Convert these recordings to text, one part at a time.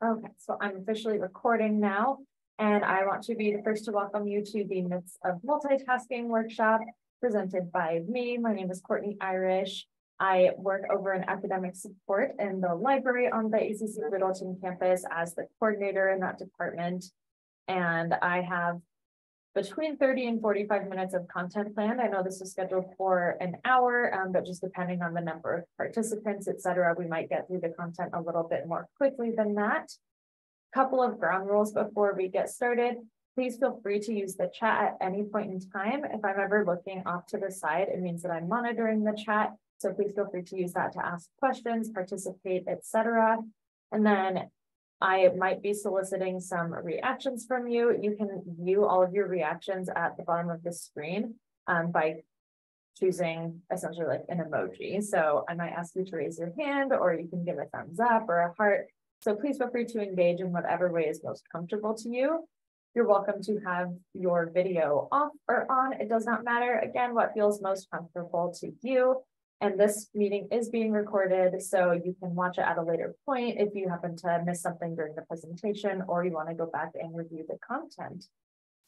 Okay, so I'm officially recording now, and I want to be the first to welcome you to the Myths of Multitasking workshop presented by me. My name is Courtney Irish. I work over in academic support in the library on the ACC Littleton campus as the coordinator in that department. And I have between 30 and 45 minutes of content planned. I know this is scheduled for an hour, but just depending on the number of participants, et cetera, we might get through the content a little bit more quickly than that. Couple of ground rules before we get started. Please feel free to use the chat at any point in time. If I'm ever looking off to the side, it means that I'm monitoring the chat. So please feel free to use that to ask questions, participate, et cetera. And then I might be soliciting some reactions from you. You can view all of your reactions at the bottom of the screen by choosing essentially like an emoji. So I might ask you to raise your hand, or you can give a thumbs up or a heart. So please feel free to engage in whatever way is most comfortable to you. You're welcome to have your video off or on. It does not matter. Again, what feels most comfortable to you. And this meeting is being recorded, so you can watch it at a later point if you happen to miss something during the presentation, or you want to go back and review the content.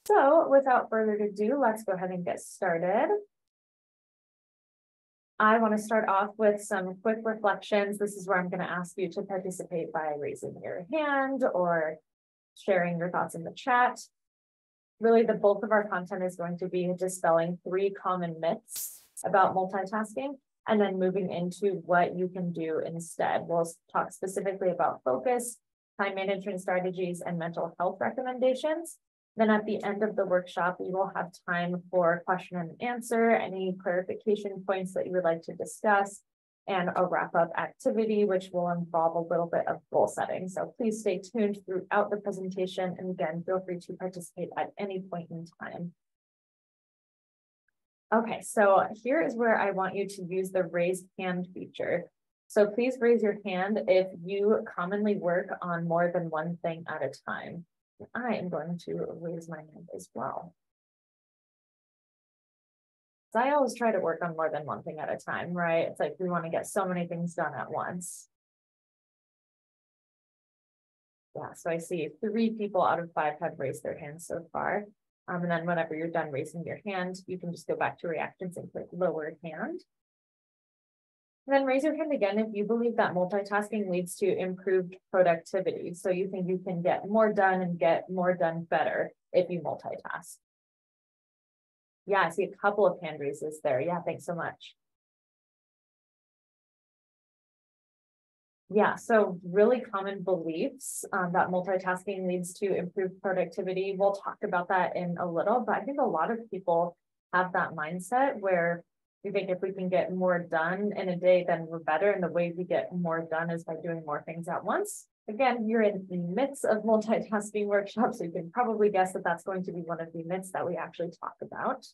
So without further ado, let's go ahead and get started. I want to start off with some quick reflections. This is where I'm going to ask you to participate by raising your hand or sharing your thoughts in the chat. Really, the bulk of our content is going to be dispelling 3 common myths about multitasking, and then moving into what you can do instead. We'll talk specifically about focus, time management strategies, and mental health recommendations. Then at the end of the workshop, we will have time for question and answer, any clarification points that you would like to discuss, and a wrap-up activity, which will involve a little bit of goal setting. So please stay tuned throughout the presentation. And again, feel free to participate at any point in time. Okay, so here is where I want you to use the raised hand feature. So please raise your hand if you commonly work on more than one thing at a time. I am going to raise my hand as well. So I always try to work on more than one thing at a time, right? It's like we want to get so many things done at once. Yeah, so I see 3 people out of 5 have raised their hands so far. And then whenever you're done raising your hand, you can just go back to reactions and click lower hand. And then raise your hand again if you believe that multitasking leads to improved productivity. So you think you can get more done and get more done better if you multitask. Yeah, I see a couple of hand raises there. Yeah, thanks so much. Yeah, so really common beliefs that multitasking leads to improved productivity. We'll talk about that in a little, but I think a lot of people have that mindset where we think if we can get more done in a day, then we're better. And the way we get more done is by doing more things at once. Again, you're in the midst of multitasking workshops, so you can probably guess that that's going to be one of the myths that we actually talk about.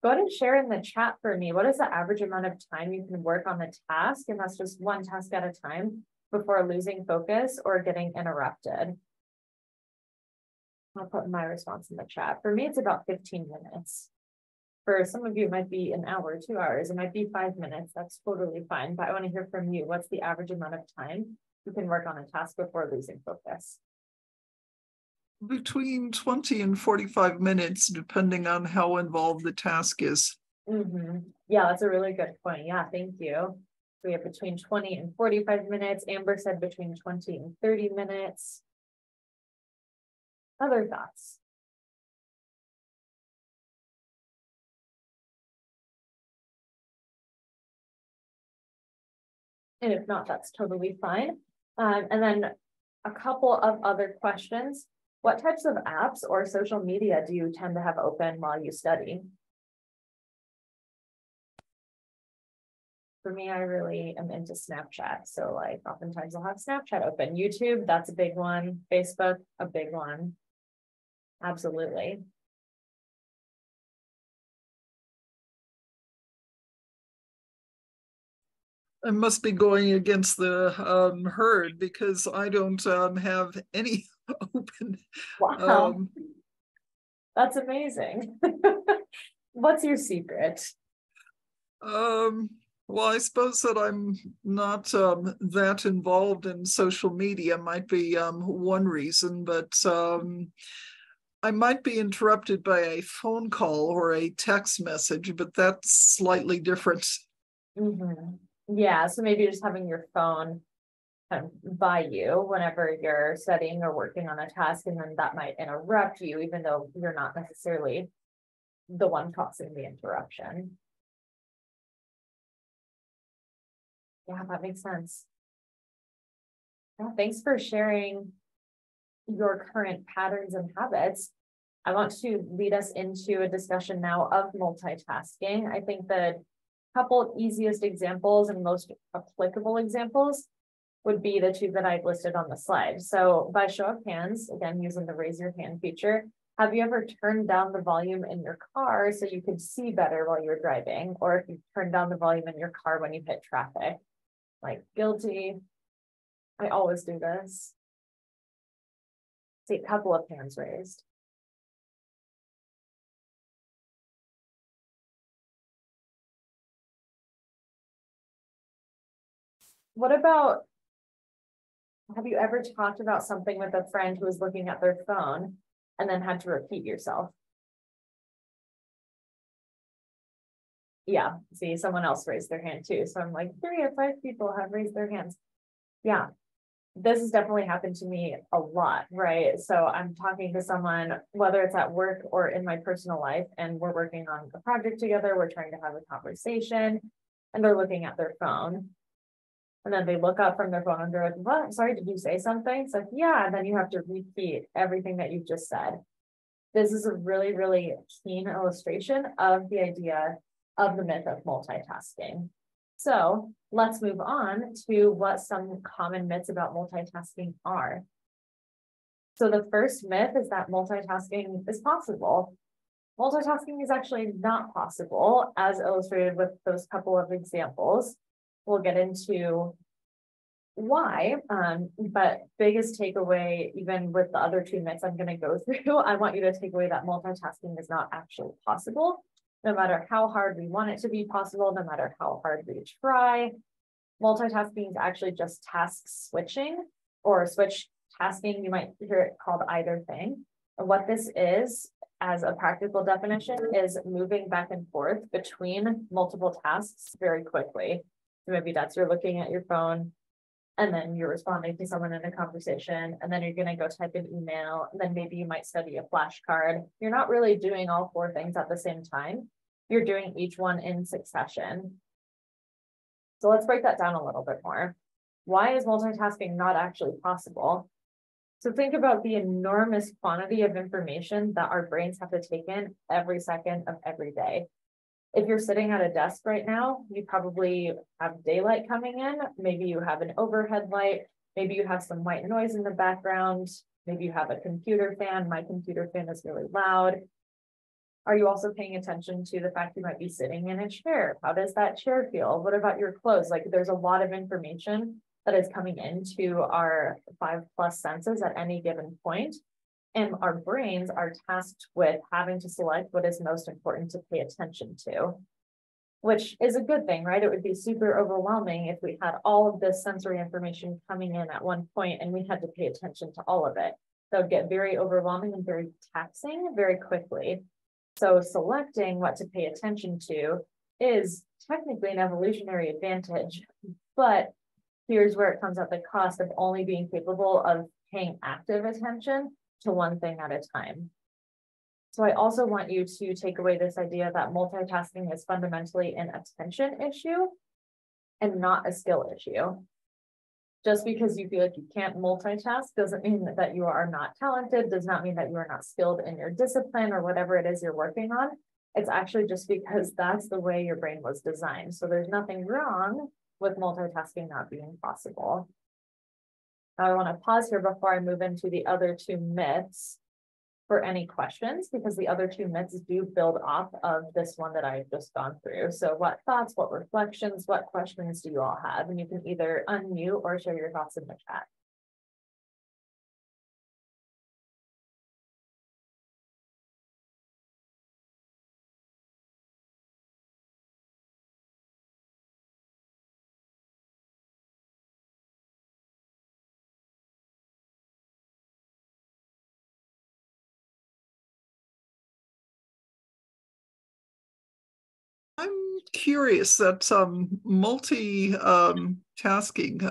Go ahead and share in the chat for me. What is the average amount of time you can work on the task? And that's just one task at a time before losing focus or getting interrupted. I'll put my response in the chat. For me, it's about 15 minutes. For some of you, it might be an hour, 2 hours. It might be 5 minutes. That's totally fine. But I want to hear from you. What's the average amount of time you can work on a task before losing focus? Between 20 and 45 minutes, depending on how involved the task is. Yeah, that's a really good point. Yeah, thank you. We have between 20 and 45 minutes. Amber said between 20 and 30 minutes. Other thoughts? And if not, that's totally fine. And then a couple of other questions. What types of apps or social media do you tend to have open while you study? For me, I really am into Snapchat. So like oftentimes I'll have Snapchat open. YouTube, that's a big one. Facebook, a big one. Absolutely. I must be going against the herd because I don't have any open. Wow. That's amazing. What's your secret? Well, I suppose that I'm not that involved in social media might be one reason, but I might be interrupted by a phone call or a text message, but that's slightly different. Mhm. Yeah, so maybe just having your phone kind of by you whenever you're studying or working on a task, and then that might interrupt you, even though you're not necessarily the one causing the interruption. Yeah, that makes sense. Yeah, thanks for sharing your current patterns and habits. I want to lead us into a discussion now of multitasking. I think the couple easiest examples and most applicable examples would be the two that I've listed on the slide. So by show of hands, again, using the raise your hand feature, have you ever turned down the volume in your car so you could see better while you're driving? Or if you turned down the volume in your car when you hit traffic? Like, guilty. I always do this. See a couple of hands raised. What about, have you ever talked about something with a friend who was looking at their phone and then had to repeat yourself? Yeah, see, someone else raised their hand too. So I'm like, 3 or 5 people have raised their hands. Yeah, this has definitely happened to me a lot, right? So I'm talking to someone, whether it's at work or in my personal life, and we're working on a project together, we're trying to have a conversation, and they're looking at their phone. And then they look up from their phone and they're like, what? Sorry, did you say something? It's like, yeah, and then you have to repeat everything that you just said. This is a really, really keen illustration of the idea of the myth of multitasking. So let's move on to what some common myths about multitasking are. So the first myth is that multitasking is possible. Multitasking is actually not possible, as illustrated with those couple of examples. We'll get into why, but biggest takeaway, even with the other two myths I'm going to go through, I want you to take away that multitasking is not actually possible, no matter how hard we want it to be possible, no matter how hard we try. Multitasking is actually just task switching or switch tasking. You might hear it called either thing. And what this is, as a practical definition, is moving back and forth between multiple tasks very quickly. So maybe that's you're looking at your phone, and then you're responding to someone in a conversation, and then you're going to go type an email, and then maybe you might study a flashcard. You're not really doing all 4 things at the same time. You're doing each one in succession. So let's break that down a little bit more. Why is multitasking not actually possible? So think about the enormous quantity of information that our brains have to take in every second of every day. If you're sitting at a desk right now, you probably have daylight coming in. Maybe you have an overhead light. Maybe you have some white noise in the background. Maybe you have a computer fan. My computer fan is really loud. Are you also paying attention to the fact you might be sitting in a chair? How does that chair feel? What about your clothes? Like, there's a lot of information that is coming into our 5+ senses at any given point. And our brains are tasked with having to select what is most important to pay attention to, which is a good thing, right? It would be super overwhelming if we had all of this sensory information coming in at one point and we had to pay attention to all of it. That would get very overwhelming and very taxing very quickly. So selecting what to pay attention to is technically an evolutionary advantage, but here's where it comes at the cost of only being capable of paying active attention to one thing at a time. So I also want you to take away this idea that multitasking is fundamentally an attention issue and not a skill issue. Just because you feel like you can't multitask doesn't mean that you are not talented, does not mean that you are not skilled in your discipline or whatever it is you're working on. It's actually just because that's the way your brain was designed. So there's nothing wrong with multitasking not being possible. Now I want to pause here before I move into the other two myths for any questions, because the other two myths do build off of this one that I've just gone through. So what thoughts, what reflections, what questions do you all have? And you can either unmute or share your thoughts in the chat. curious that multitasking.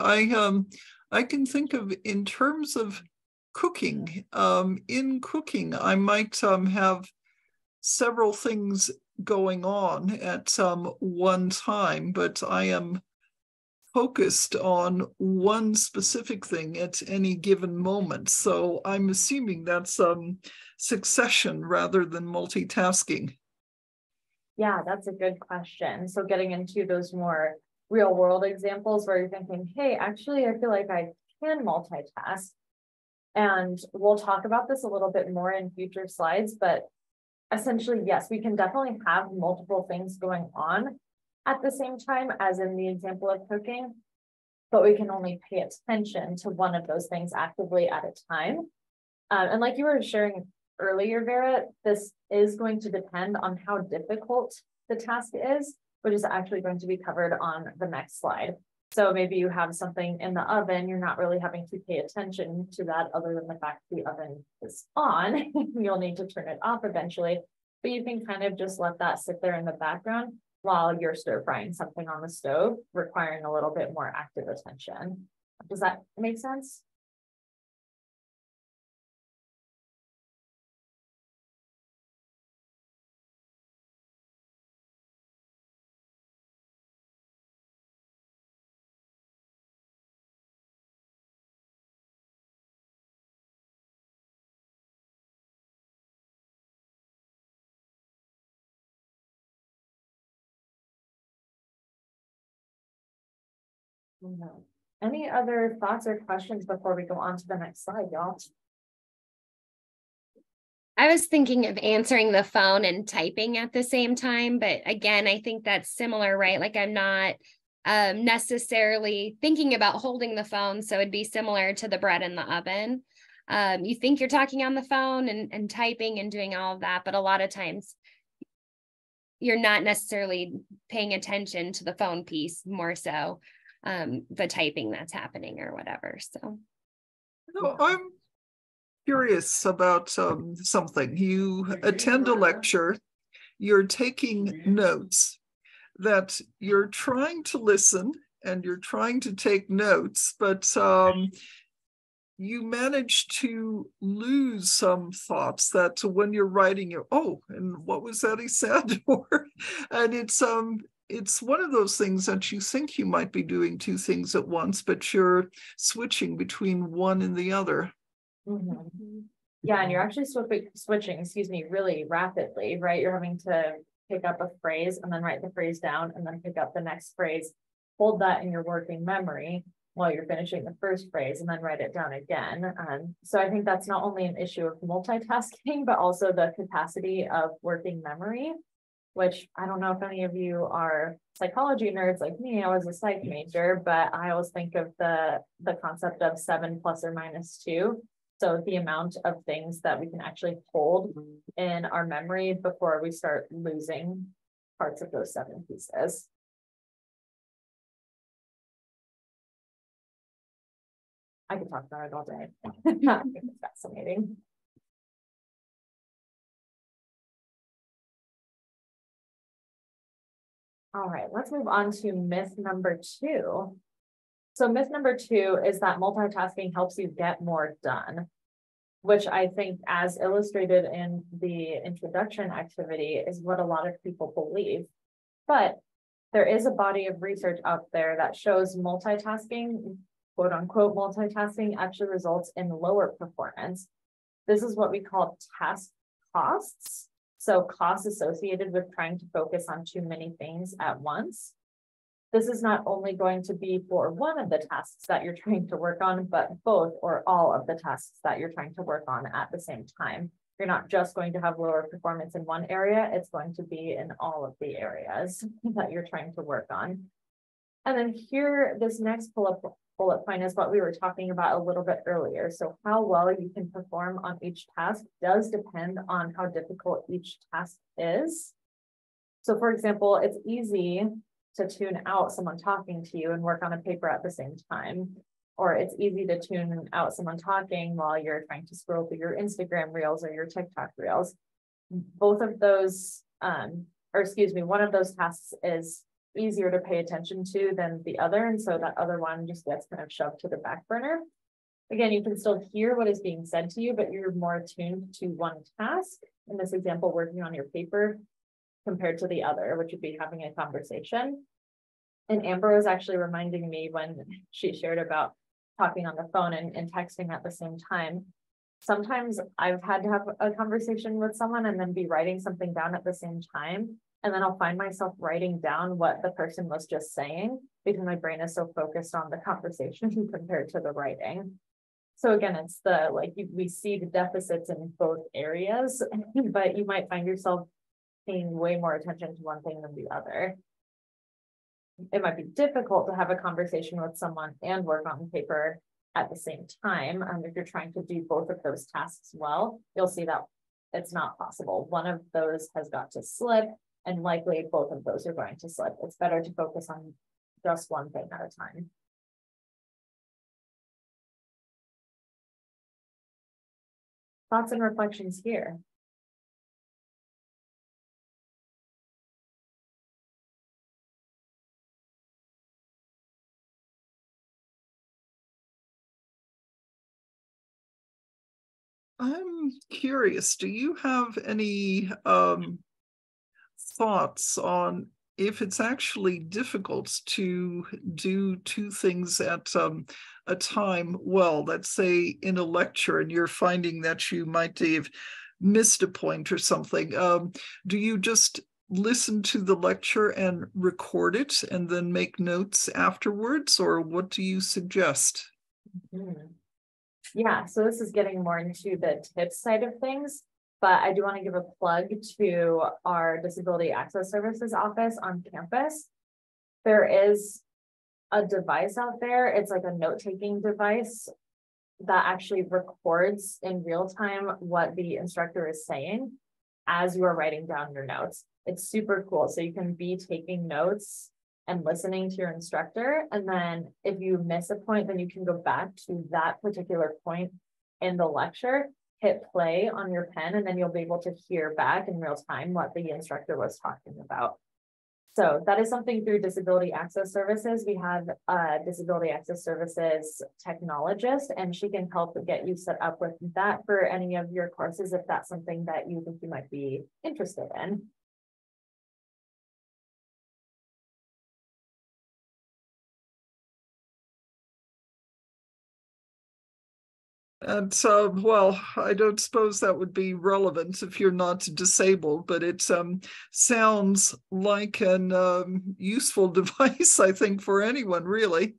I can think of in terms of cooking. In cooking, I might have several things going on at one time, but I am focused on one specific thing at any given moment. So I'm assuming that's succession rather than multitasking. Yeah, that's a good question. So getting into those more real world examples where you're thinking, hey, actually, I feel like I can multitask. And we'll talk about this a little bit more in future slides, but essentially, yes, we can definitely have multiple things going on at the same time, as in the example of cooking, but we can only pay attention to one of those things actively at a time. And like you were sharing earlier, Vera, this is going to depend on how difficult the task is, which is actually going to be covered on the next slide. So maybe you have something in the oven, you're not really having to pay attention to that other than the fact the oven is on. You'll need to turn it off eventually, but you can kind of just let that sit there in the background while you're stir frying something on the stove, requiring a little bit more active attention. Does that make sense? No. Any other thoughts or questions before we go on to the next slide, y'all? I was thinking of answering the phone and typing at the same time, but again, I think that's similar, right? Like I'm not necessarily thinking about holding the phone, so it'd be similar to the bread in the oven. You think you're talking on the phone and typing and doing all of that, but a lot of times you're not necessarily paying attention to the phone piece, more so the typing that's happening or whatever. So I'm curious about something. You attend a lecture, you're taking notes, that you're trying to listen and you're trying to take notes, but you manage to lose some thoughts that when you're writing, and what was that he said? And it's one of those things that you think you might be doing two things at once, but you're switching between one and the other. Mm-hmm. Yeah, and you're actually switching, really rapidly, right? You're having to pick up a phrase and then write the phrase down and then pick up the next phrase, hold that in your working memory while you're finishing the first phrase and then write it down again. So I think that's not only an issue of multitasking, but also the capacity of working memory, which I don't know if any of you are psychology nerds like me. I was a psych major, but I always think of the concept of 7 plus or minus 2. So the amount of things that we can actually hold in our memory before we start losing parts of those 7 pieces. I could talk about it all day. I think it's fascinating. All right, let's move on to myth number 2. So myth number 2 is that multitasking helps you get more done, which I think, as illustrated in the introduction activity, is what a lot of people believe. But there is a body of research out there that shows multitasking, quote unquote, multitasking actually results in lower performance. This is what we call task costs. So costs associated with trying to focus on too many things at once. This is not only going to be for one of the tasks that you're trying to work on, but both or all of the tasks that you're trying to work on at the same time. You're not just going to have lower performance in one area, it's going to be in all of the areas that you're trying to work on. And then here, this next bullet point is what we were talking about a little bit earlier. So how well you can perform on each task does depend on how difficult each task is. So for example, it's easy to tune out someone talking to you and work on a paper at the same time. Or it's easy to tune out someone talking while you're trying to scroll through your Instagram reels or your TikTok reels. Both of those or excuse me, one of those tasks is easier to pay attention to than the other. And so that other one just gets kind of shoved to the back burner. Again, you can still hear what is being said to you, but you're more attuned to one task. In this example, working on your paper compared to the other, which would be having a conversation. And Amber was actually reminding me when she shared about talking on the phone and texting at the same time. Sometimes I've had to have a conversation with someone and then be writing something down at the same time. And then I'll find myself writing down what the person was just saying because my brain is so focused on the conversation compared to the writing. So again, it's we see the deficits in both areas, but you might find yourself paying way more attention to one thing than the other. It might be difficult to have a conversation with someone and work on paper at the same time. If you're trying to do both of those tasks well, you'll see that it's not possible. One of those has got to slip, and likely both of those are going to slip. It's better to focus on just one thing at a time. Thoughts and reflections here. I'm curious, do you have any thoughts on if it's actually difficult to do two things at a time? Well, let's say in a lecture and you're finding that you might have missed a point or something. Do you just listen to the lecture and record it and then make notes afterwards, or what do you suggest? Mm-hmm. Yeah, so this is getting more into the tips side of things, but I do want to give a plug to our Disability Access Services office on campus. There is a device out there. It's like a note-taking device that actually records in real time what the instructor is saying as you are writing down your notes. It's super cool. So you can be taking notes and listening to your instructor. And then if you miss a point, then you can go back to that particular point in the lecture, hit play on your pen, and then you'll be able to hear back in real time what the instructor was talking about. So that is something through Disability Access Services. We have a Disability Access Services technologist, and she can help get you set up with that for any of your courses if that's something that you think you might be interested in. And so, well, I don't suppose that would be relevant if you're not disabled, but it sounds like an useful device, I think, for anyone, really.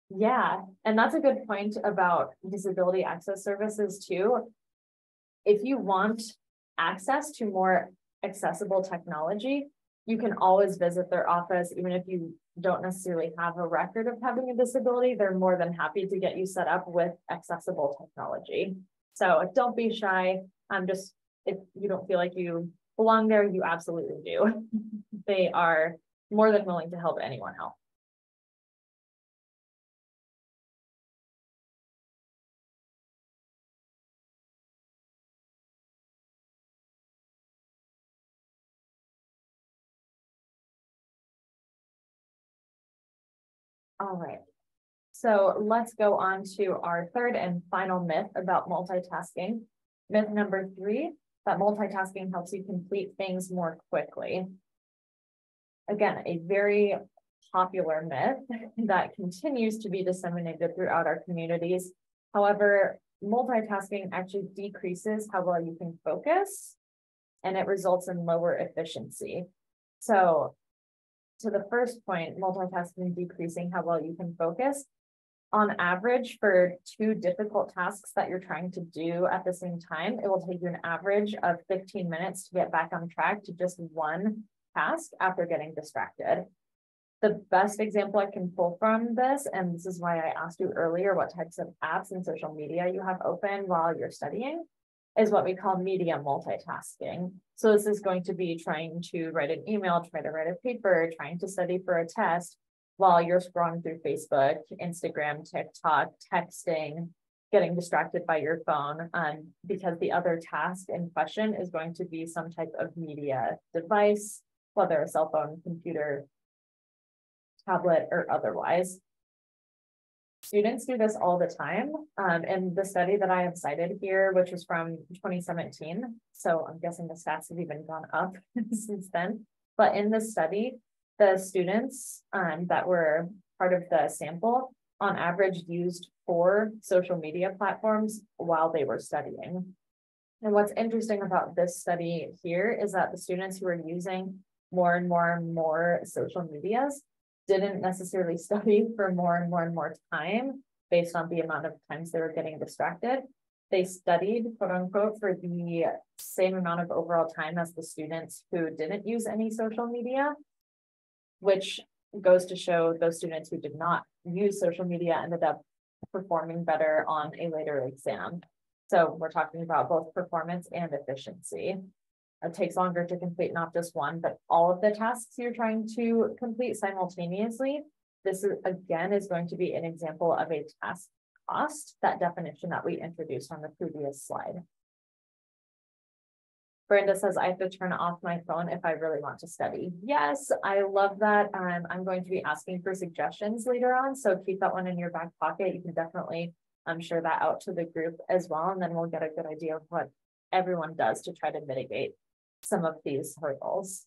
Yeah, and that's a good point about Disability Access Services too. If you want access to more accessible technology, you can always visit their office, even if you don't necessarily have a record of having a disability. They're more than happy to get you set up with accessible technology. So don't be shy. Just, if you don't feel like you belong there, you absolutely do. They are more than willing to help anyone out. All right, so let's go on to our third and final myth about multitasking. Myth number 3, that multitasking helps you complete things more quickly. Again, a very popular myth that continues to be disseminated throughout our communities. However, multitasking actually decreases how well you can focus, and it results in lower efficiency. So to the first point, multitasking decreasing how well you can focus. On average, for 2 difficult tasks that you're trying to do at the same time, it will take you an average of 15 minutes to get back on track to just one task after getting distracted. The best example I can pull from this, and this is why I asked you earlier what types of apps and social media you have open while you're studying, is what we call media multitasking. So this is going to be trying to write an email, try to write a paper, trying to study for a test while you're scrolling through Facebook, Instagram, TikTok, texting, getting distracted by your phone, because the other task in question is going to be some type of media device, whether a cell phone, computer, tablet, or otherwise. Students do this all the time. And the study that I have cited here, which was from 2017, so I'm guessing the stats have even gone up since then. But in this study, the students that were part of the sample, on average, used 4 social media platforms while they were studying. And what's interesting about this study here is that the students who are using more and more and more social medias didn't necessarily study for more and more and more time based on the amount of times they were getting distracted. They studied, quote unquote, for the same amount of overall time as the students who didn't use any social media, which goes to show those students who did not use social media ended up performing better on a later exam. So we're talking about both performance and efficiency. It takes longer to complete not just one, but all of the tasks you're trying to complete simultaneously. This is, again, is going to be an example of a task cost, that definition that we introduced on the previous slide. Brenda says, I have to turn off my phone if I really want to study. Yes, I love that. I'm going to be asking for suggestions later on, so keep that one in your back pocket. You can definitely share that out to the group as well, and then we'll get a good idea of what everyone does to try to mitigate some of these hurdles.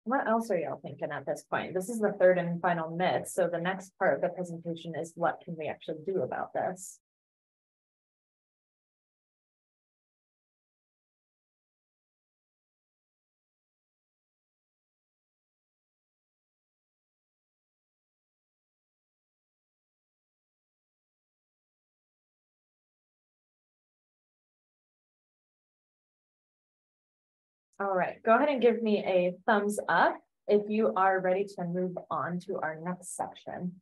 What else are y'all thinking at this point? This is the third and final myth. So the next part of the presentation is, what can we actually do about this? All right, go ahead and give me a thumbs up if you are ready to move on to our next section.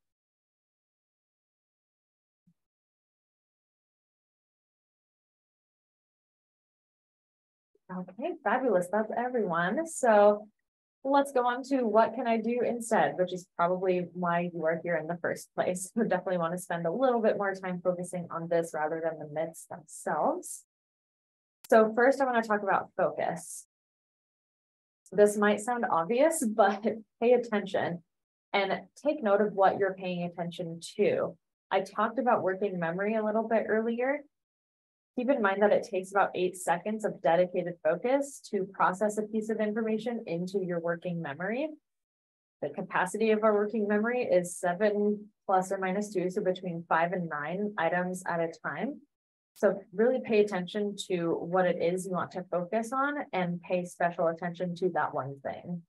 Okay, fabulous. That's everyone. So let's go on to what can I do instead, which is probably why you are here in the first place. We definitely want to spend a little bit more time focusing on this rather than the myths themselves. So first, I want to talk about focus. This might sound obvious, but pay attention and take note of what you're paying attention to. I talked about working memory a little bit earlier. Keep in mind that it takes about 8 seconds of dedicated focus to process a piece of information into your working memory. The capacity of our working memory is 7 ± 2, so between 5 and 9 items at a time. So really pay attention to what it is you want to focus on and pay special attention to that one thing.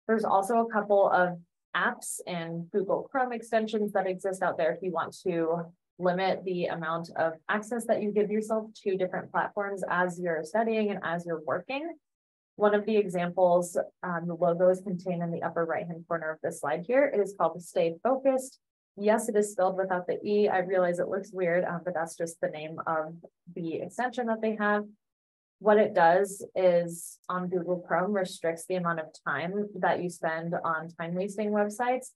There's also a couple of apps and Google Chrome extensions that exist out there if you want to limit the amount of access that you give yourself to different platforms as you're studying and as you're working. One of the examples, the logo is contained in the upper right-hand corner of this slide here. It is called Stay Focused. Yes, it is spelled without the E. I realize it looks weird, but that's just the name of the extension that they have. What it does is on Google Chrome restricts the amount of time that you spend on time-wasting websites.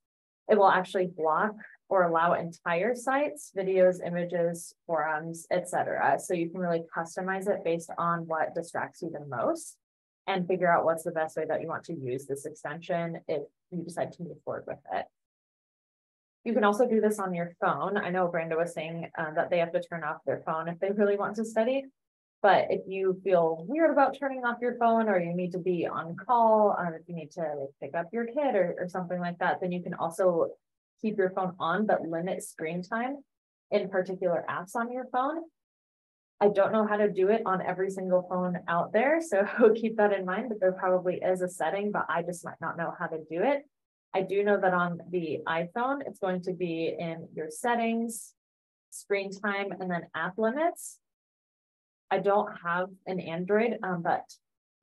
It will actually block or allow entire sites, videos, images, forums, etc. So you can really customize it based on what distracts you the most and figure out what's the best way that you want to use this extension if you decide to move forward with it. You can also do this on your phone. I know Brenda was saying that they have to turn off their phone if they really want to study. But if you feel weird about turning off your phone, or you need to be on call, if you need to pick up your kid or something like that, then you can also keep your phone on, but limit screen time in particular apps on your phone. I don't know how to do it on every single phone out there, so keep that in mind, but there probably is a setting, but I just might not know how to do it. I do know that on the iPhone, it's going to be in your settings, screen time, and then app limits. I don't have an Android, but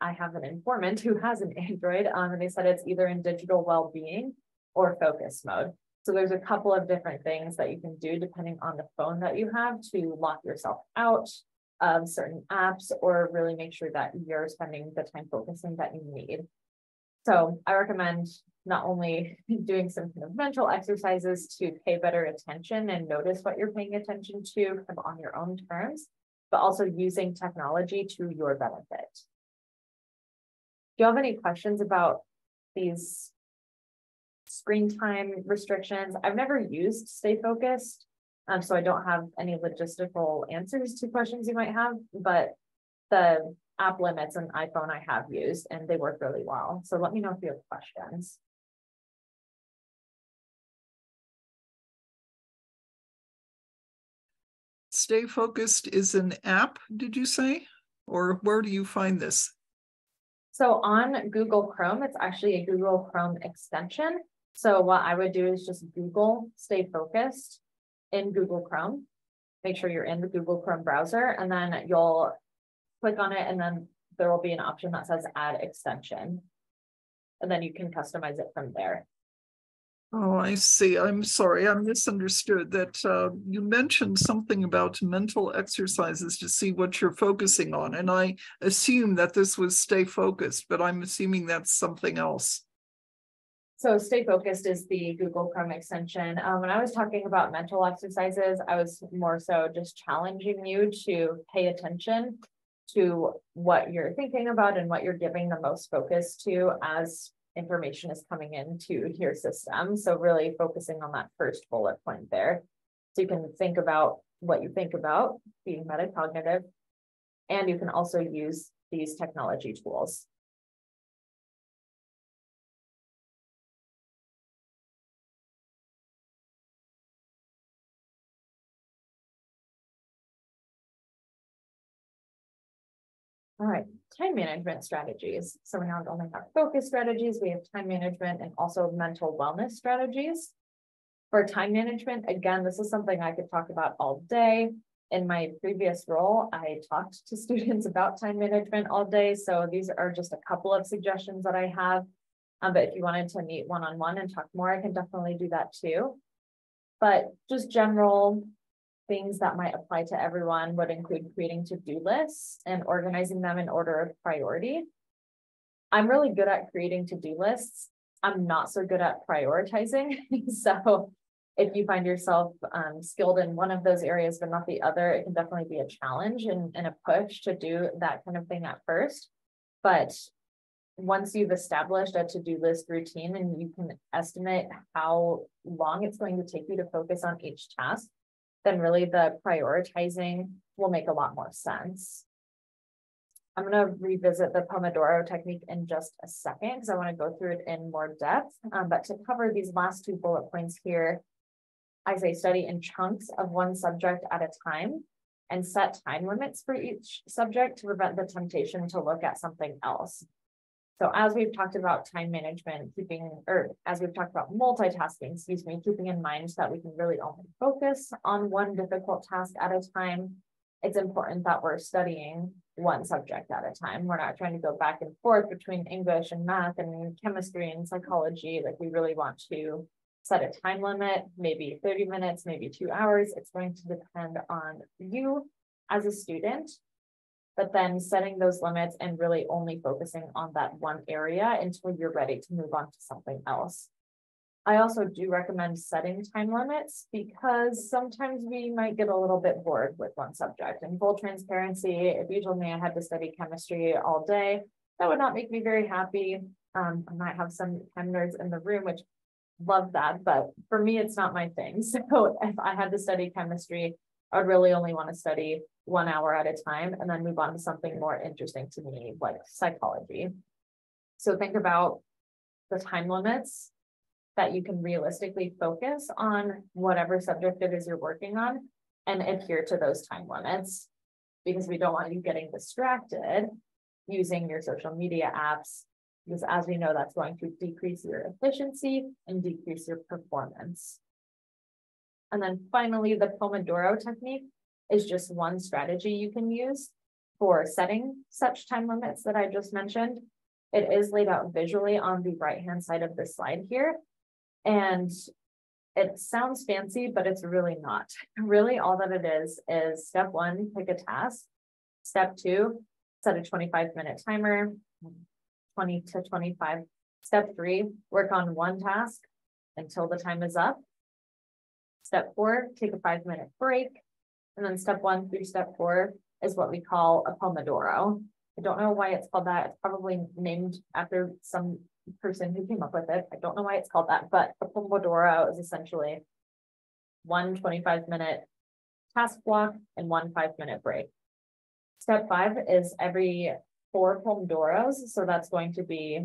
I have an informant who has an Android, and they said it's either in digital well-being or focus mode. So there's a couple of different things that you can do depending on the phone that you have to lock yourself out of certain apps, or really make sure that you're spending the time focusing that you need. So I recommend not only doing some kind of mental exercises to pay better attention and notice what you're paying attention to kind of on your own terms, but also using technology to your benefit. Do you have any questions about these screen time restrictions? I've never used Stay Focused, so I don't have any logistical answers to questions you might have, but the app limits on iPhone I have used and they work really well. So let me know if you have questions. Stay Focused is an app, did you say? Or where do you find this? So on Google Chrome, it's actually a Google Chrome extension. So what I would do is just Google Stay Focused in Google Chrome. Make sure you're in the Google Chrome browser, and then you'll click on it, and then there will be an option that says add extension. And then you can customize it from there. Oh, I see. I'm sorry, I misunderstood that you mentioned something about mental exercises to see what you're focusing on. And I assume that this was Stay Focused, but I'm assuming that's something else. So Stay Focused is the Google Chrome extension. When I was talking about mental exercises, I was more so just challenging you to pay attention to what you're thinking about and what you're giving the most focus to as information is coming into your system. So really focusing on that first bullet point there. So you can think about what you think about, being metacognitive, and you can also use these technology tools. All right, time management strategies. So we now only have focus strategies, we have time management and also mental wellness strategies. For time management, again, this is something I could talk about all day. In my previous role, I talked to students about time management all day. So these are just a couple of suggestions that I have. But if you wanted to meet one-on-one and talk more, I can definitely do that too. But just general things that might apply to everyone would include creating to-do lists and organizing them in order of priority. I'm really good at creating to-do lists. I'm not so good at prioritizing. So if you find yourself skilled in one of those areas, but not the other, it can definitely be a challenge and a push to do that kind of thing at first. But once you've established a to-do list routine and you can estimate how long it's going to take you to focus on each task, then really the prioritizing will make a lot more sense. I'm going to revisit the Pomodoro technique in just a second because I want to go through it in more depth. But to cover these last two bullet points here, I say study in chunks of one subject at a time and set time limits for each subject to prevent the temptation to look at something else. So as we've talked about time management, as we've talked about multitasking, keeping in mind that we can really only focus on one difficult task at a time, it's important that we're studying one subject at a time. We're not trying to go back and forth between English and math and chemistry and psychology. Like, we really want to set a time limit, maybe 30 minutes, maybe 2 hours. It's going to depend on you as a student. But then setting those limits and really only focusing on that one area until you're ready to move on to something else. I also do recommend setting time limits because sometimes we might get a little bit bored with one subject. In full transparency, if you told me I had to study chemistry all day, that would not make me very happy. I might have some chem nerds in the room, which love that, but for me, it's not my thing. So if I had to study chemistry, I would really only want to study 1 hour at a time and then move on to something more interesting to me, like psychology. So think about the time limits that you can realistically focus on whatever subject it is you're working on and adhere to those time limits, because we don't want you getting distracted using your social media apps, because as we know, that's going to decrease your efficiency and decrease your performance. And then finally, the Pomodoro technique is just one strategy you can use for setting such time limits that I just mentioned. It is laid out visually on the right-hand side of the slide here. And it sounds fancy, but it's really not. Really, all that it is step one, pick a task Step 2, set a 25-minute timer, 20 to 25. Step 3, work on one task until the time is up. Step 4, take a 5-minute break. And then step 1 through step 4 is what we call a Pomodoro. I don't know why it's called that. It's probably named after some person who came up with it. I don't know why it's called that, but a Pomodoro is essentially one 25-minute task block and one 5-minute break. Step 5 is every 4 Pomodoros. So that's going to be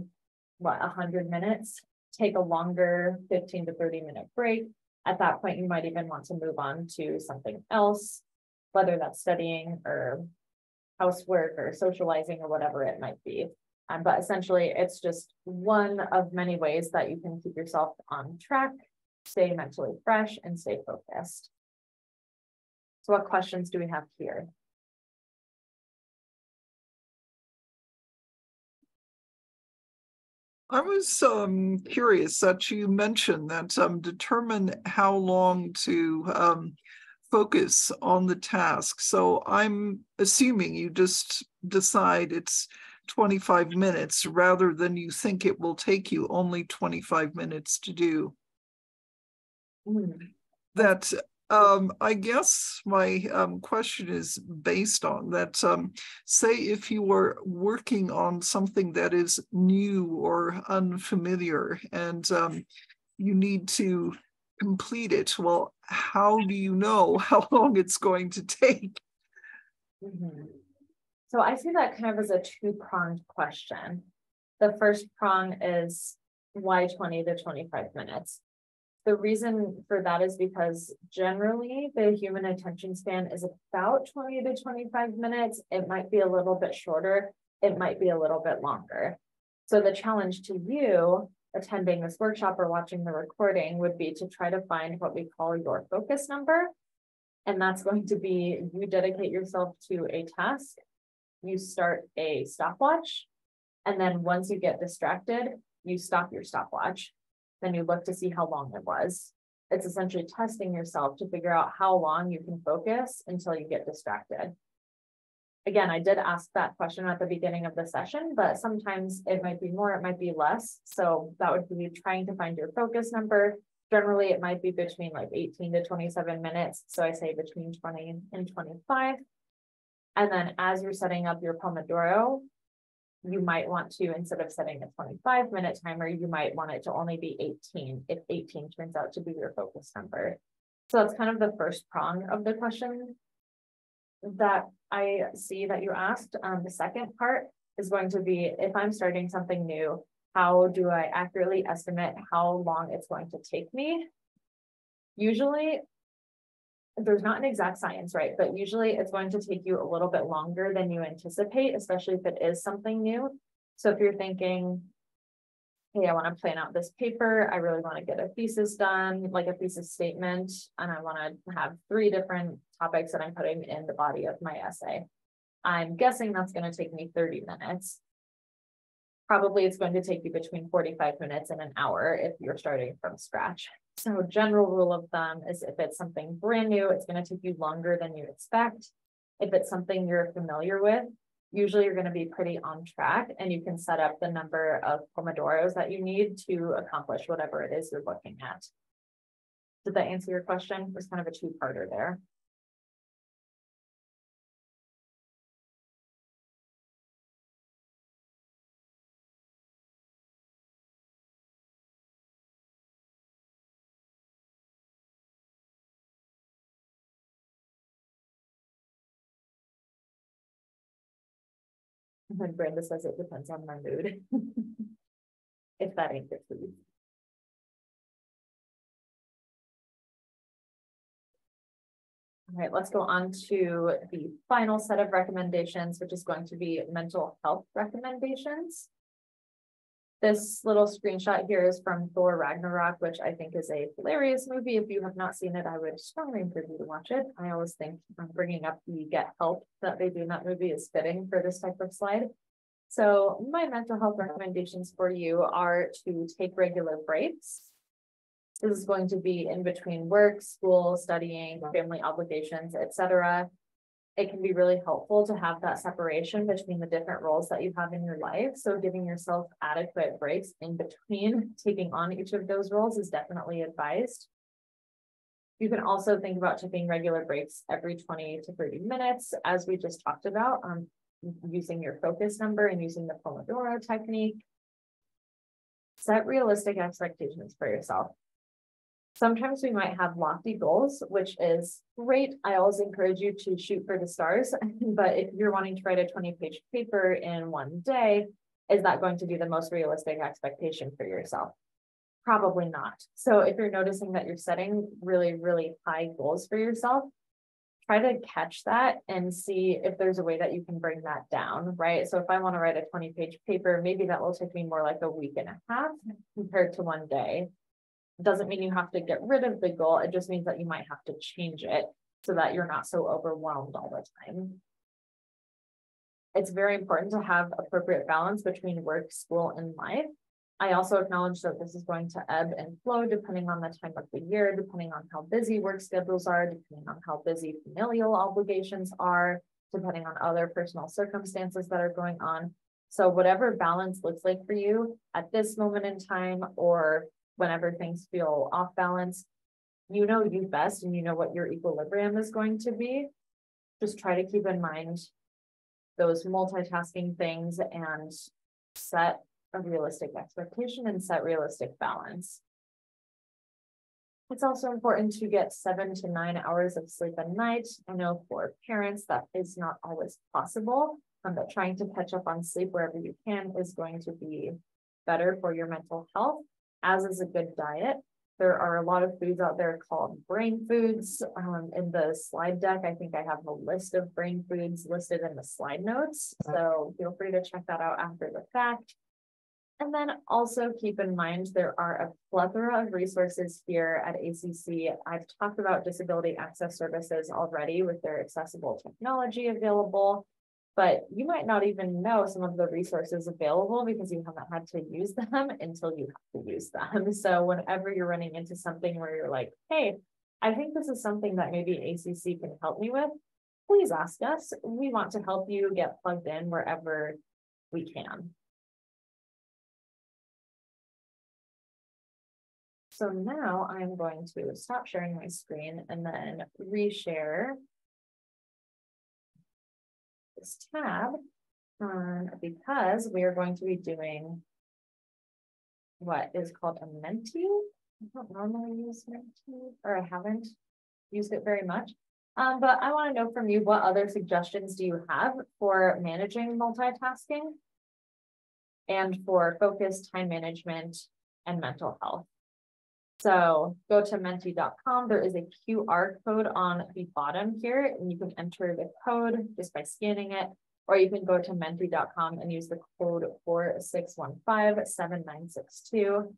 what, 100 minutes. Take a longer 15 to 30-minute break. At that point, you might even want to move on to something else, whether that's studying or housework or socializing or whatever it might be. But essentially, it's just one of many ways that you can keep yourself on track, stay mentally fresh, and stay focused. So what questions do we have here? I was curious that you mentioned that determine how long to focus on the task. So I'm assuming you just decide it's 25 minutes rather than you think it will take you only 25 minutes to do. That I guess my question is based on that. Say if you were working on something that is new or unfamiliar and you need to complete it, well, how do you know how long it's going to take? So I see that kind of as a two-pronged question. The first prong is why 20 to 25 minutes? The reason for that is because generally the human attention span is about 20 to 25 minutes. It might be a little bit shorter. It might be a little bit longer. So the challenge to you attending this workshop or watching the recording would be to try to find what we call your focus number. And that's going to be, you dedicate yourself to a task, you start a stopwatch, and then once you get distracted, you stop your stopwatch. Then you look to see how long it was. It's essentially testing yourself to figure out how long you can focus until you get distracted. Again, I did ask that question at the beginning of the session, but sometimes it might be more, it might be less. So that would be trying to find your focus number. Generally, it might be between like 18 to 27 minutes. So I say between 20 and 25. And then as you're setting up your Pomodoro, you might want to, instead of setting a 25-minute timer, you might want it to only be 18 if 18 turns out to be your focus number. So that's kind of the first prong of the question that I see that you asked. The second part is going to be, if I'm starting something new, how do I accurately estimate how long it's going to take me? Usually, there's not an exact science, right? But usually it's going to take you a little bit longer than you anticipate, especially if it is something new. So if you're thinking, hey, I want to plan out this paper, I really want to get a thesis done, like a thesis statement, and I want to have 3 different topics that I'm putting in the body of my essay. I'm guessing that's going to take me 30 minutes. Probably it's going to take you between 45 minutes and an hour if you're starting from scratch. So general rule of thumb is if it's something brand new, it's going to take you longer than you expect. If it's something you're familiar with, usually you're going to be pretty on track and you can set up the number of Pomodoros that you need to accomplish whatever it is you're looking at. Did that answer your question? There's kind of a two-parter there. And then Brenda says it depends on my mood. If that ain't good for you. All right, let's go on to the final set of recommendations, which is going to be mental health recommendations. This little screenshot here is from Thor Ragnarok, which I think is a hilarious movie. If you have not seen it, I would strongly encourage you to watch it. I always think bringing up the get help that they do in that movie is fitting for this type of slide. So my mental health recommendations for you are to take regular breaks. This is going to be in between work, school, studying, family obligations, etc. it can be really helpful to have that separation between the different roles that you have in your life. So giving yourself adequate breaks in between taking on each of those roles is definitely advised. You can also think about taking regular breaks every 20 to 30 minutes, as we just talked about, using your focus number and using the Pomodoro technique. Set realistic expectations for yourself. Sometimes we might have lofty goals, which is great. I always encourage you to shoot for the stars. But if you're wanting to write a 20-page paper in one day, is that going to be the most realistic expectation for yourself? Probably not. So if you're noticing that you're setting really, really high goals for yourself, try to catch that and see if there's a way that you can bring that down, right? So if I want to write a 20-page paper, maybe that will take me more like a week and a half compared to one day. Doesn't mean you have to get rid of the goal. It just means that you might have to change it so that you're not so overwhelmed all the time. It's very important to have appropriate balance between work, school, and life. I also acknowledge that this is going to ebb and flow depending on the time of the year, depending on how busy work schedules are, depending on how busy familial obligations are, depending on other personal circumstances that are going on. So whatever balance looks like for you at this moment in time, or whenever things feel off balance, you know you best and you know what your equilibrium is going to be. Just try to keep in mind those multitasking things and set a realistic expectation and set realistic balance. It's also important to get 7 to 9 hours of sleep a night. I know for parents that is not always possible, but trying to catch up on sleep wherever you can is going to be better for your mental health, as is a good diet. There are a lot of foods out there called brain foods. In the slide deck, I think I have a list of brain foods listed in the slide notes. So feel free to check that out after the fact. And then also keep in mind, there are a plethora of resources here at ACC. I've talked about disability access services already with their accessible technology available, but you might not even know some of the resources available because you haven't had to use them until you have to use them. So whenever you're running into something where you're like, hey, I think this is something that maybe ACC can help me with, please ask us. We want to help you get plugged in wherever we can. So now I'm going to stop sharing my screen and then reshare this tab because we are going to be doing what is called a Menti. I don't normally use Menti, or I haven't used it very much. But I want to know from you, what other suggestions do you have for managing multitasking and for focus, time management, and mental health? So go to menti.com. There is a QR code on the bottom here, and you can enter the code just by scanning it, or you can go to menti.com and use the code 46157962.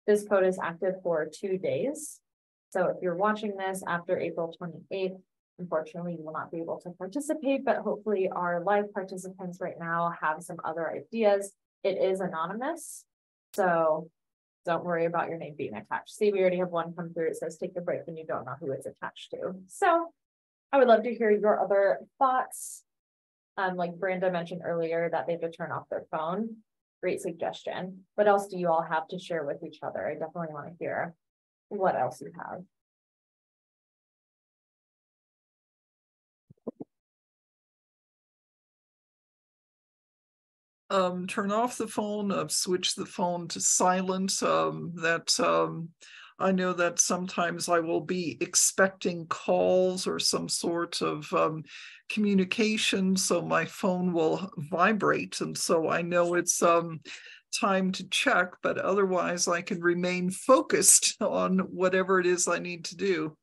This code is active for 2 days. So if you're watching this after April 28th, unfortunately, you will not be able to participate, but hopefully our live participants right now have some other ideas. It is anonymous, so don't worry about your name being attached. See, we already have one come through. It says take a break and you don't know who it's attached to. So I would love to hear your other thoughts. Like Brenda mentioned earlier that they have to turn off their phone. Great suggestion. What else do you all have to share with each other? I definitely want to hear what else you have. Turn off the phone, switch the phone to silent. I know that sometimes I will be expecting calls or some sort of communication, so my phone will vibrate, and so I know it's time to check, but otherwise I can remain focused on whatever it is I need to do.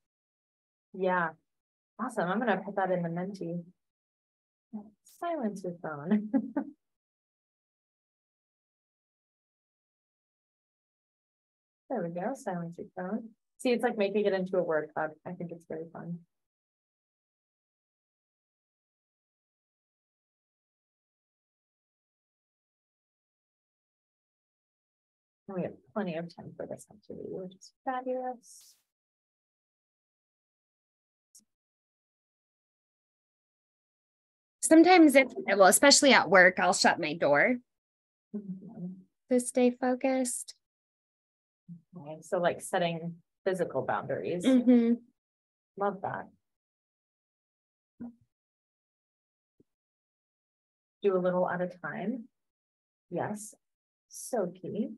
Yeah, awesome. I'm gonna put that in the Menti. Silence your phone. There we go, silence your phone. See, it's like making it into a word cloud. I think it's very fun. And we have plenty of time for this activity, which is fabulous. Sometimes well, especially at work, I'll shut my door to stay focused. Okay, so like setting physical boundaries. Mm-hmm. Love that. Do a little at a time. Yes, so key.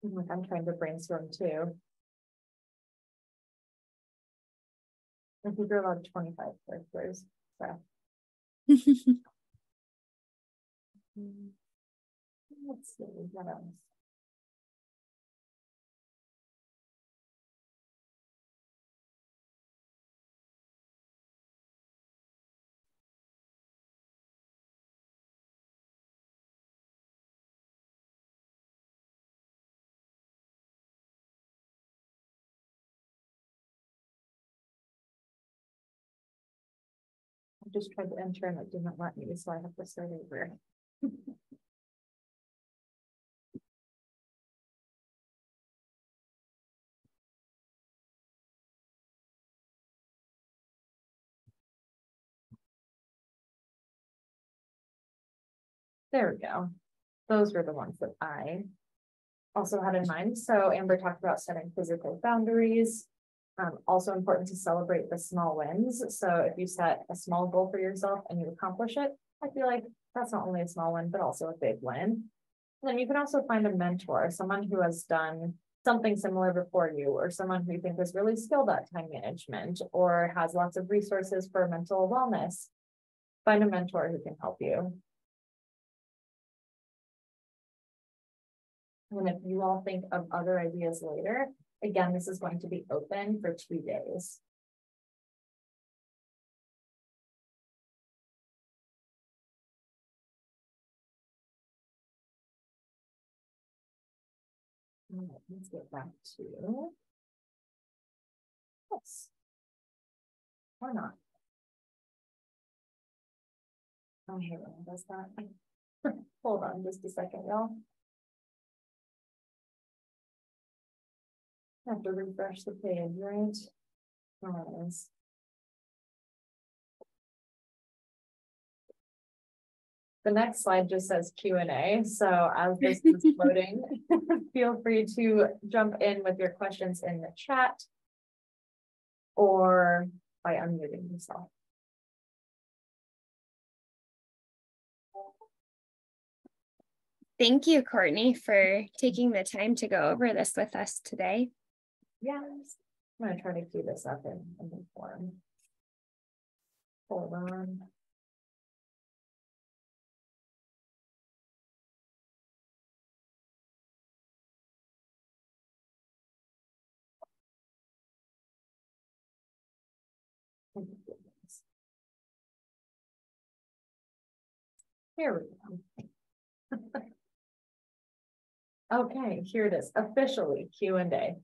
Like I'm trying to brainstorm too. I think you're allowed 25 characters. So let's see what else. I just tried to enter and it didn't let me, so I have to start over. There we go. Those were the ones that I also had in mind. So Amber talked about setting physical boundaries. Also important to celebrate the small wins. So if you set a small goal for yourself and you accomplish it, I feel like that's not only a small win, but also a big win. And then you can also find a mentor, someone who has done something similar before you, or someone who you think is really skilled at time management or has lots of resources for mental wellness. Find a mentor who can help you. And if you all think of other ideas later, again, this is going to be open for 2 days. Let's get back to this. Or not. Oh, here it does that. Hold on just a second, y'all. I have to refresh the page, right? Nice. The next slide just says Q&A. So as this is loading, feel free to jump in with your questions in the chat or by unmuting yourself. Thank you, Courtney, for taking the time to go over this with us today. Yes, I'm going to try to cue this up in the form. Hold on. Here we go. Okay, here it is, officially Q&A.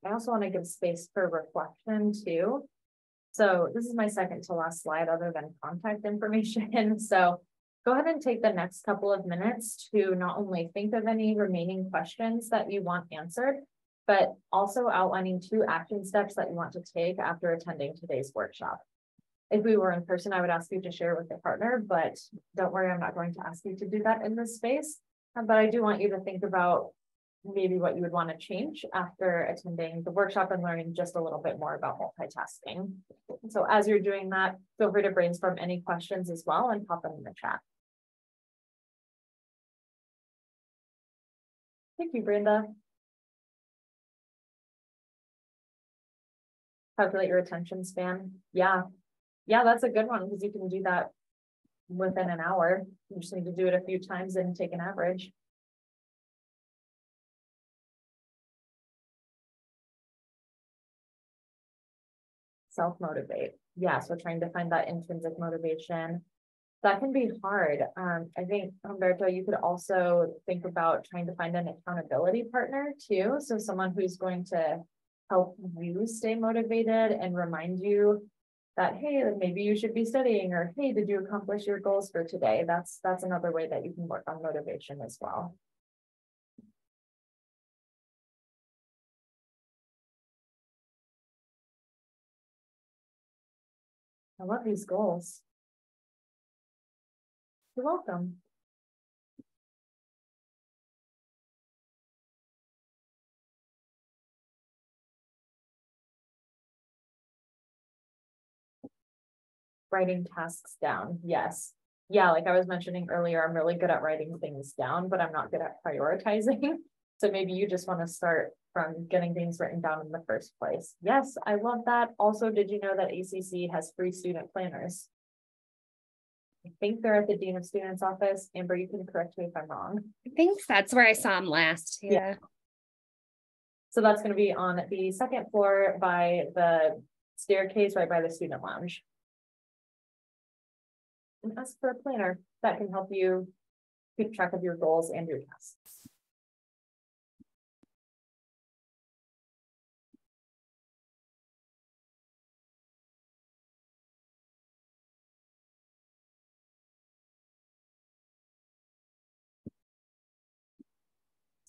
I also want to give space for reflection too. So this is my second to last slide other than contact information. So go ahead and take the next couple of minutes to not only think of any remaining questions that you want answered, but also outlining 2 action steps that you want to take after attending today's workshop. If we were in person, I would ask you to share with your partner, but don't worry, I'm not going to ask you to do that in this space. But I do want you to think about maybe what you would want to change after attending the workshop and learning just a little bit more about multitasking. So as you're doing that, feel free to brainstorm any questions as well and pop them in the chat. Thank you, Brenda. Calculate your attention span. Yeah, that's a good one because you can do that within an hour. You just need to do it a few times and take an average. Self-motivate. Yeah, so trying to find that intrinsic motivation. That can be hard. I think, Humberto, you could also think about trying to find an accountability partner too. So someone who's going to help you stay motivated and remind you that, hey, maybe you should be studying, or hey, did you accomplish your goals for today? That's another way that you can work on motivation as well. I love these goals. You're welcome. Writing tasks down. Yes. Yeah, like I was mentioning earlier, I'm really good at writing things down, but I'm not good at prioritizing. So maybe you just want to start from getting things written down in the first place. Yes, I love that. Also, did you know that ACC has free student planners? I think they're at the Dean of Students office. Amber, you can correct me if I'm wrong. I think that's where I saw them last. Yeah. So that's going to be on the second floor by the staircase, right by the student lounge. And ask for a planner that can help you keep track of your goals and your tasks.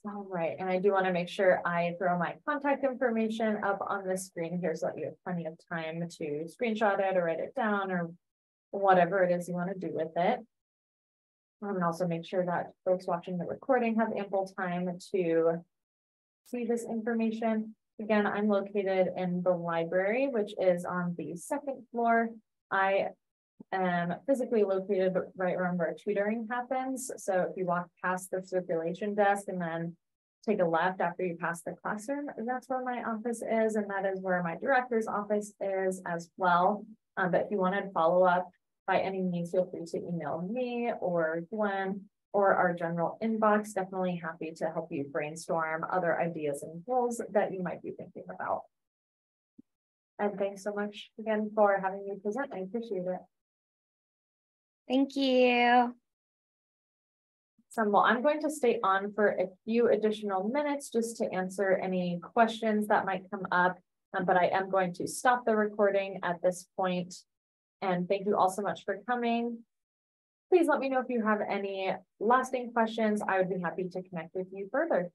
All right, and I do want to make sure I throw my contact information up on the screen here so that you have plenty of time to screenshot it or write it down or whatever it is you want to do with it. And also make sure that folks watching the recording have ample time to see this information. Again, I'm located in the library, which is on the second floor. I am physically located right around where tutoring happens. So if you walk past the circulation desk and then take a left after you pass the classroom, that's where my office is. And that is where my director's office is as well. But if you wanted to follow up by any means, feel free to email me or Gwen or our general inbox. Definitely happy to help you brainstorm other ideas and goals that you might be thinking about. And thanks so much again for having me present. I appreciate it. Thank you. Well, I'm going to stay on for a few additional minutes just to answer any questions that might come up, but I am going to stop the recording at this point. And thank you all so much for coming. Please let me know if you have any lasting questions. I would be happy to connect with you further.